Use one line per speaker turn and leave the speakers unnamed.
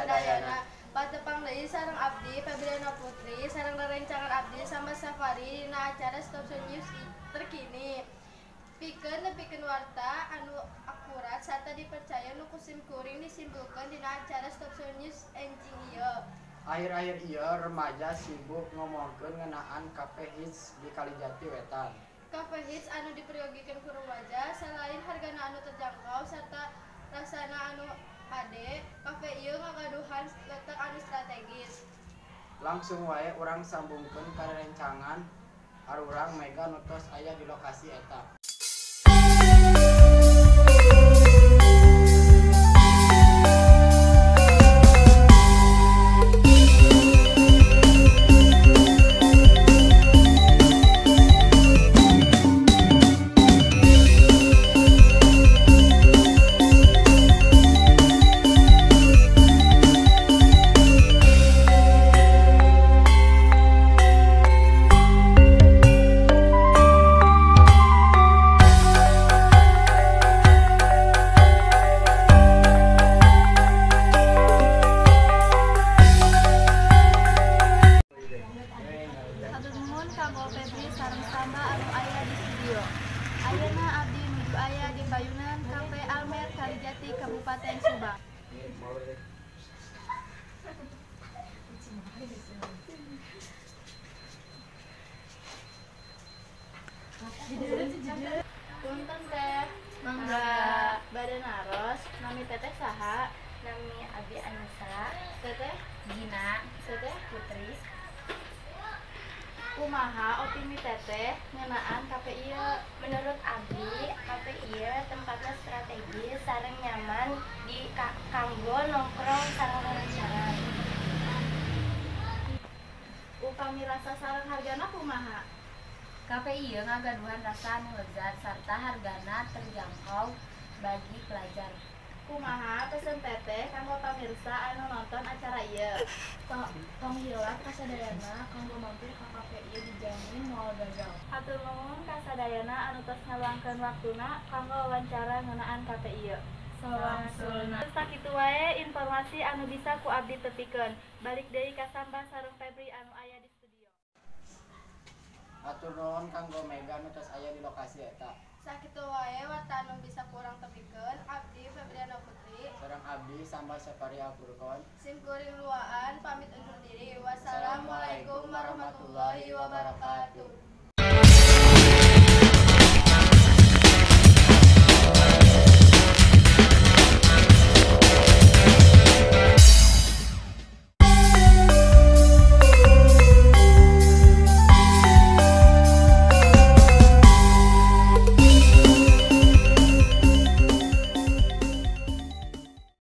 kasadayana. Patepang deui sareng abdi Febriana Putri sareng rerencangan abdi sama Safari dina acara Stop News terkini. Nepikeun warta anu akurat sarta dipercaya nu kusim kuring disimpulkeun dina acara Stop News enjing ieu.
Akhir-akhir ieu remaja sibuk ngomongkeun ngeunaan kafe hits di Kalijati Wetan.
Kafe hits anu diperyogikan ku remaja selain hargana anu terjangkau sarta rasana anu ade, kafe ieu ngagaduhan letak anu strategis.
Langsung wae urang sambungkeun ka rencangan arurang Mega nu tos aya di lokasi eta.
Kanggo Febri sareng Samba anu aya di studio. Ayeuna abdi nuju aya di payunan Kafe Almer Kalijati Kabupaten Subang.
Punten teh, mangga badan aros, nami teteh saha, nami Abi Anissa, teteh Gina, teteh Putri. Kumaha opini teteh ngeunaan kafe ieu? Menurut Abi, kafe ieu tempatna strategis sareng nyaman di kanggo nongkrong sareng rerencangan.
Upami rasa sareng hargana kumaha?
Kafe ieu ngagaduhan rasa anu lezat sarta hargana terjangkau bagi pelajar.
Kumaha pesen teteh kanggo pamirsa anu nonton acara ieu?
Tong hilat kasadayana kanggo mampir ka kafe ieu dijamin moal gagal.
Hatur nuhun kasadayana anu tos ngaluangkeun waktuna kanggo wawancara ngeunaan kafe ieu.
Sawangsulna.
Sakitu wae informasi anu bisa ku abdi tepikeun. Balik deui ka Samba sareng Febri anu aya di studio.
Hatur nuhun kanggo Mega nu tos aya di lokasi eta.
Sakitu wae warta anu bisa kurang tepikeun abdi Febriana Putri
Sareng abdi Samba Safari Apurkon.
sim kuring luaan pamit undur diri. Wassalamualaikum warahmatullahi wabarakatuh.